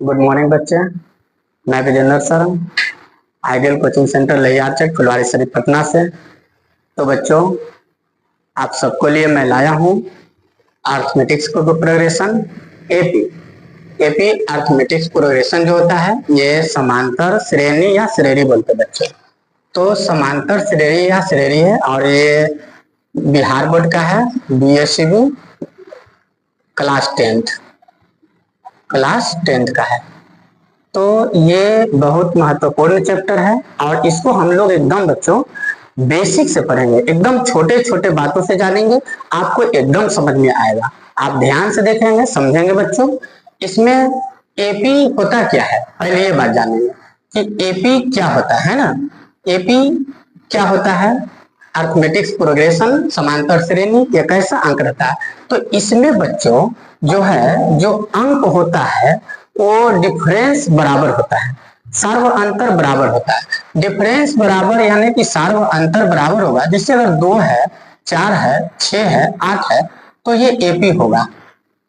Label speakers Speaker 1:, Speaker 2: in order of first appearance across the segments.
Speaker 1: Good morning बच्चे, मैं Vijendra sir, ideal coaching centre Lihar Chak Phulwari Sharif Patna से। तो बच्चों, आप सबको लिए मैं लाया हूँ arithmetics progression AP. AP arithmetics progression जो होता है ये समांतर श्रेणी या श्रेणी बोलते बच्चे। तो समांतर श्रेणी या श्रेणी है और ये बिहार बोर्ड का है, बीएससीबी क्लास 10th का है। तो ये बहुत महत्वपूर्ण चैप्टर है और इसको हम लोग एकदम बच्चों बेसिक से पढ़ेंगे, एकदम छोटे छोटे बातों से जानेंगे, आपको एकदम समझ में आएगा। आप ध्यान से देखेंगे, समझेंगे बच्चों। इसमें एपी होता क्या है, पहले ये बात जानेंगे कि एपी क्या होता है ना। एपी क्या होता है? अर्थमेटिक्स प्रोग्रेशन, समांतर श्रेणी, ये कैसा अंक रहता है। तो इसमें बच्चों जो है, जो अंक होता है वो डिफरेंस बराबर होता है, सार्व अंतर बराबर होता है। डिफरेंस बराबर यानी कि सार्व अंतर बराबर होगा। जैसे अगर 2 है, 4 है, 6 है, 8 है, तो ये एपी होगा।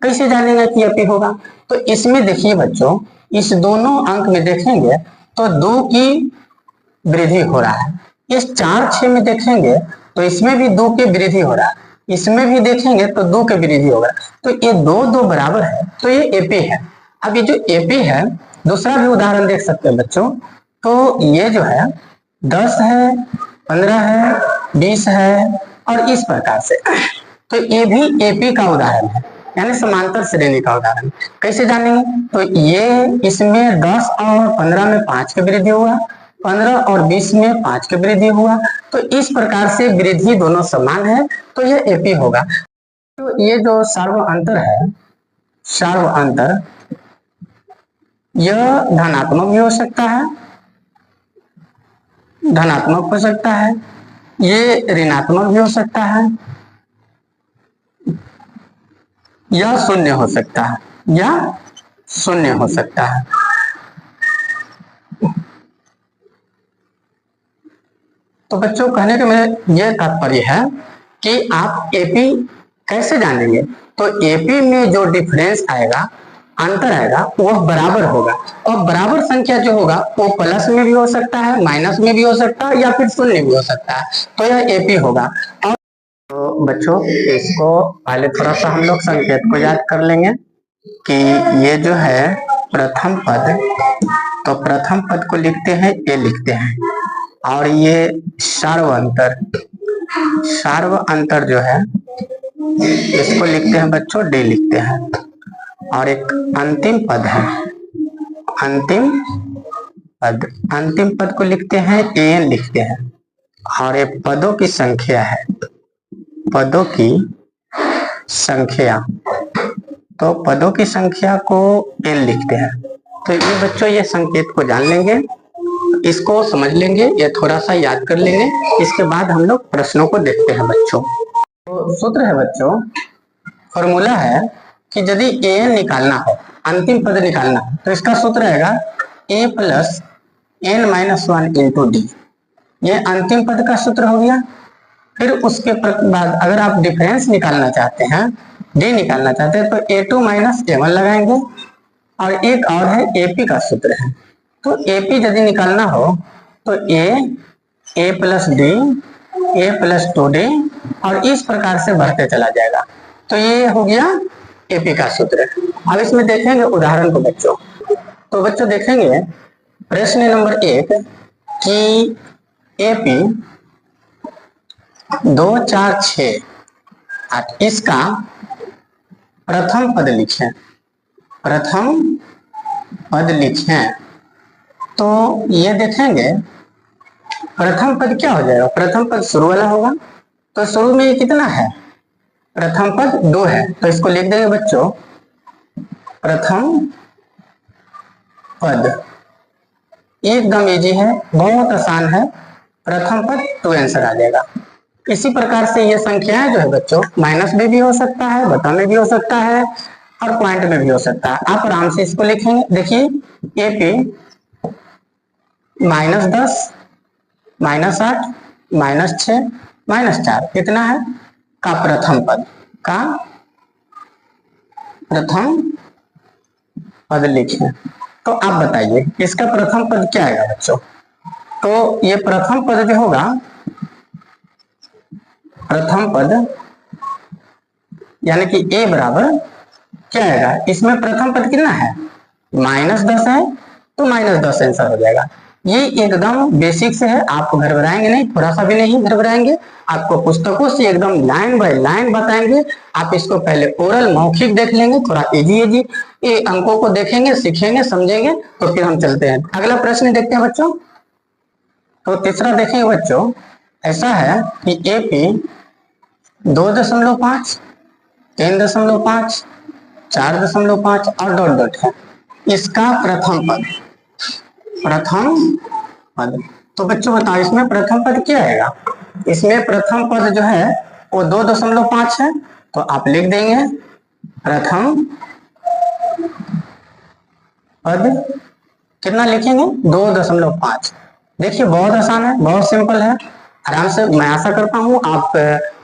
Speaker 1: कैसे जानेंगे कि एपी होगा? तो इसमें देखिए बच्चों, इस दोनों अंक में देखेंगे तो 2 की वृद्धि हो रहा है। इस 4, 6 में देखेंगे तो इसमें भी 2 की वृद्धि हो रहा है, इसमें भी देखेंगे तो 2 की वृद्धि होगा। तो ये 2 बराबर है, तो ये एपी है। अब ये जो एपी है, दूसरा भी उदाहरण देख सकते हैं बच्चों। तो ये जो है 10 है, 15 है, 20 है और इस प्रकार से। तो ये भी एपी का उदाहरण है, यानी समांतर श्रेणी का उदाहरण। कैसे जानेंगे? तो ये इसमें 10 और 15 में 5 की वृद्धि हुआ, 15 और 20 में 5 की वृद्धि हुआ। तो इस प्रकार से वृद्धि दोनों समान है, तो ये एपी होगा। तो ये जो सार्व अंतर है, सार्व अंतर, यह धनात्मक भी हो सकता है, धनात्मक हो सकता है, ये ऋणात्मक भी हो सकता है, यह शून्य हो सकता है, या शून्य हो सकता है। तो बच्चों, कहने का मेरा यह तात्पर्य है कि आप एपी कैसे जानेंगे। तो एपी में जो डिफरेंस आएगा, अंतर आएगा, वह बराबर होगा। और बराबर संख्या जो होगा वो प्लस में भी हो सकता है, माइनस में भी हो सकता है, या फिर शून्य भी हो सकता है। तो यह एपी होगा। और तो बच्चों, इसको पहले थोड़ा सा हम लोग संकेत को याद कर लेंगे कि ये जो है प्रथम पद, तो प्रथम पद को लिखते हैं, ये लिखते हैं। और ये सार्व अंतर, सार्व अंतर जो है इसको लिखते हैं बच्चों, डी लिखते हैं। और एक अंतिम पद है, अंतिम पद, अंतिम पद को लिखते हैं, एन लिखते हैं। और ये पदों की संख्या है, पदों की संख्या, तो पदों की संख्या को एन लिखते हैं। तो ये बच्चों, ये संकेत को जान लेंगे, इसको समझ लेंगे, ये थोड़ा सा याद कर लेंगे। इसके बाद हम लोग प्रश्नों को देखते हैं बच्चों। तो सूत्र है बच्चों, फॉर्मूला है कि यदि एन निकालना हो, अंतिम पद निकालना हो, तो इसका सूत्र रहेगा a plus n minus 1 into d. ये अंतिम पद का सूत्र हो गया। फिर उसके बाद अगर आप डिफरेंस निकालना चाहते हैं, डी निकालना चाहते हैं, तो ए2 माइनस ए1 लगाएंगे। और एक और है एपी का सूत्र है। तो एपी यदि निकालना हो तो ए प्लस डी, ए प्लस 2डी, और इस प्रकार से बढ़ते चला जाएगा। तो ये हो गया एपी का सूत्र। अब इसमें देखेंगे उदाहरण को बच्चों। तो बच्चों देखेंगे प्रश्न नंबर 1 कि एपी 2, 4, 6, 8, इसका प्रथम पद लिखें, प्रथम पद लिखें। तो ये देखेंगे प्रथम पद क्या हो जाएगा, प्रथम पद शुरू वाला होगा। तो शुरू में ये कितना है, प्रथम पद 2 है, तो इसको लिख देंगे बच्चों प्रथम पद। एकदम इजी है, बहुत आसान है, प्रथम पद 2 आंसर आ जाएगा। इसी प्रकार से ये संख्याएं जो है बच्चों, माइनस में भी हो सकता है, बटा में भी हो सकता है, और पॉइंट में भी हो सकता है। आप आराम से इसको लिखेंगे। देखिए एपी -10, -8, -6, -4 कितना है का प्रथम पद, का प्रथम पद लिखे, तो आप बताइए इसका प्रथम पद क्या आएगा बच्चों। तो ये प्रथम पद जो होगा, प्रथम पद यानी कि a बराबर क्या आएगा, इसमें प्रथम पद कितना है, -10 है, तो -10 आंसर हो जाएगा। ये एकदम बेसिक से है, आप घबराएंगे नहीं, थोड़ा सा भी नहीं घबराएंगे। आपको पुस्तकों से एकदम लाइन बाय लाइन बताएंगे। आप इसको पहले ओरल मौखिक देख लेंगे, थोड़ा इजी ये अंकों को देखेंगे, सीखेंगे, समझेंगे, तो फिर हम चलते हैं। अगला प्रश्न देखते हैं बच्चों। तो तीसरा देखेंगे बच्चों, ऐसा है कि एपी 2.5, 3.5, 4.5 और डॉट डॉट है, इसका प्रथम पद, प्रथम पद। तो बच्चों बताओ इसमें प्रथम पद क्या आएगा। इसमें प्रथम पद जो है वो 2.5 है, तो आप लिख देंगे प्रथम पद कितना लिखेंगे, 2.5। देखिए बहुत आसान है, बहुत सिंपल है, आराम से। मैं आशा करता हूँ आप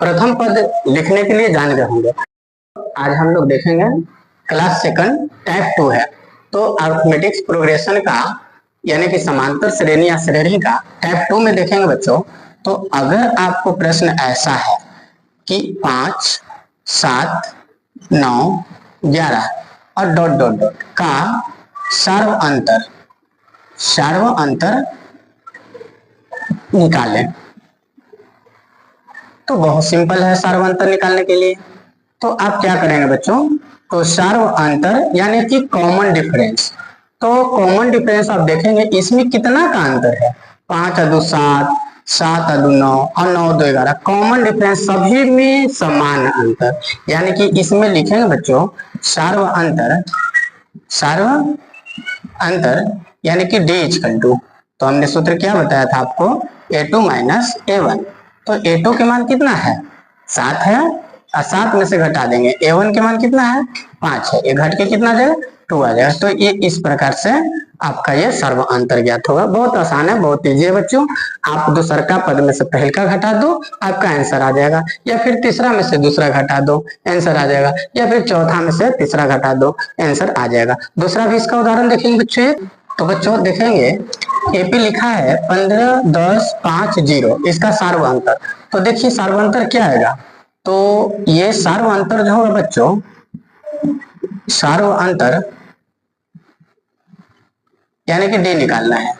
Speaker 1: प्रथम पद लिखने के लिए जान गए होंगे। आज हम लोग देखेंगे क्लास सेकंड टाइप 2 है, तो अरिथमेटिक्स प्रोग्रेशन का यानी कि समांतर श्रेणी या श्रेणी का टाइप 2 में देखेंगे बच्चों। तो अगर आपको प्रश्न ऐसा है कि 5, 7, 9, 11 और डॉट डॉट डॉट का सर्व अंतर निकालें, तो बहुत सिंपल है सर्व अंतर निकालने के लिए। तो आप क्या करेंगे बच्चों, तो सर्व अंतर यानी कि कॉमन डिफरेंस। तो कॉमन डिफरेंस आप देखेंगे इसमें कितना का अंतर है, 5 और 2 7, 7 और 2 9 और 9 2 11। कॉमन डिफरेंस सभी में समान अंतर, यानी कि इसमें लिखेंगे बच्चों सर्व अंतर यानी कि d इक्वल टू, तो हमने सूत्र क्या बताया था आपको, a2 माइनस a1। तो a2 के मान कितना है, 7 है, और 7 में से घटा देंगे, a1 के मान कितना है, 5 है, ये घट के कितना आ जाएगा, 2 आ जाएगा। तो ये इस प्रकार से आपका ये सर्व अंतर ज्ञात होगा। बहुत आसान है, बहुत ईजी है बच्चों। आप दूसरा का पद में से पहले का घटा दो, आपका आंसर आ जाएगा, या फिर तीसरा में से दूसरा घटा दो, आंसर आ जाएगा, या फिर चौथा में से तीसरा घटा दो, आंसर आ जाएगा। दूसरा भी इसका उदाहरण देखेंगे बच्चों। तो बच्चों देखेंगे एपी लिखा है 15 10 5 0, इसका सर्व अंतर। तो देखिए सर्व अंतर क्या आएगा, तो ये सर्व अंतर जो होगा बच्चों, सर्व अंतर यानी कि d निकालना है।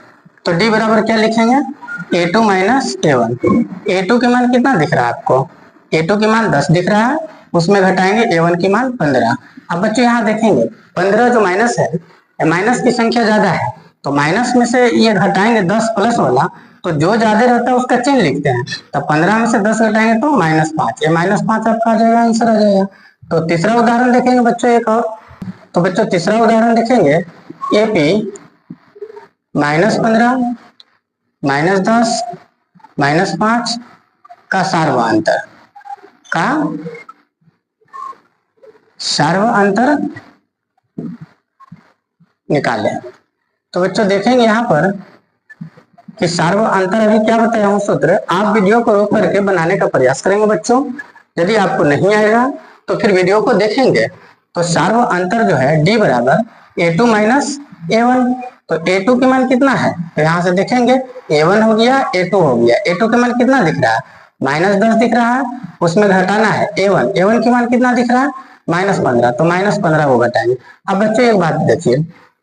Speaker 1: तो d बराबर क्या लिखेंगे, a2 माइनस a1। a2 के मान कितना दिख रहा है आपको, a2 के मान 10 दिख रहा है, उसमें घटाएंगे a1 के मान 15। अब बच्चों यहाँ देखेंगे 15 जो माइनस है, माइनस की संख्या ज्यादा है, तो माइनस में से ये घटाएंगे 10 प्लस वाला, तो जो ज्यादा रहता है उसका चिन्ह लिखते हैं। तो 15 में से 10 घटाएंगे तो -5, ये -5 आपका आ जाएगा, आंसर आ जाएगा। तो तीसरा उदाहरण देखेंगे बच्चों एक और। तो बच्चों तीसरा उदाहरण देखेंगे एपी -15 -10 -5 का सर्व अंतर निकाले। तो बच्चों देखेंगे यहाँ पर कि सर्व अंतर अभी क्या बताया हूँ सूत्र, आप वीडियो को रोक करके बनाने का प्रयास करेंगे बच्चों। यदि आपको नहीं आएगा तो फिर वीडियो को देखेंगे। तो सर्व अंतर जो है d बराबर a2 माइनस a1। तो a2 के मान कितना है, तो यहाँ से देखेंगे a1 हो गया, a2 हो गया। a2 के मान कितना दिख रहा है, -10 दिख रहा है, उसमें घटाना है a1 के मान कितना दिख रहा है, -15, तो -15 को घटाएंगे। अब बच्चों एक बात देखिए,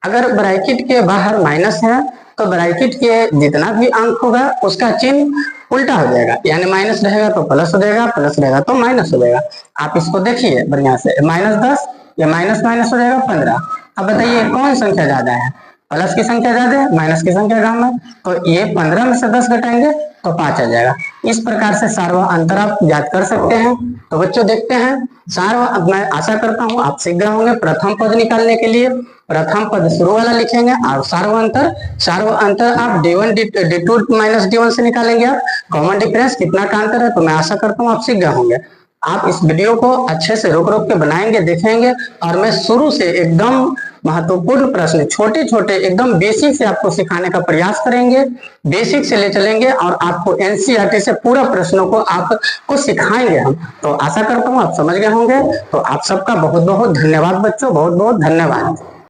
Speaker 1: अगर ब्रैकेट के बाहर माइनस है तो ब्रैकेट के जितना भी अंक होगा उसका चिन्ह उल्टा हो जाएगा, यानी माइनस रहेगा तो प्लस हो जाएगा, प्लस रहेगा तो माइनस हो जाएगा। आप इसको देखिए बढ़िया से, -10 या माइनस हो जाएगा 15। अब बताइए कौन संख्या ज्यादा है, प्लस की संख्या ज्यादा है, माइनस की संख्या कम है। तो ये 15 में से 10 घटाएंगे तो 5 आ जाएगा। इस प्रकार से सर्व अंतर आप ज्ञात कर सकते हैं। तो बच्चों देखते हैं सर्व, मैं आशा करता हूँ आप सीख गए होंगे। प्रथम पद निकालने के लिए प्रथम पद शुरू वाला लिखेंगे, और सर्व अंतर आप d1 d2 माइनस d1 से निकालेंगे। आप कॉमन डिफरेंस कितना का अंतर है, तो मैं आशा करता हूँ आप सीख गए होंगे। आप इस वीडियो को अच्छे से रोक के बनाएंगे, देखेंगे, और मैं शुरू से एकदम महत्वपूर्ण प्रश्न छोटे छोटे एकदम बेसिक से आपको सिखाने का प्रयास करेंगे, बेसिक से ले चलेंगे और आपको एनसीईआरटी से पूरा प्रश्नों को आपको सिखाएंगे हम। तो आशा करता हूँ आप समझ गए होंगे। तो आप सबका बहुत बहुत धन्यवाद बच्चों, बहुत बहुत धन्यवाद।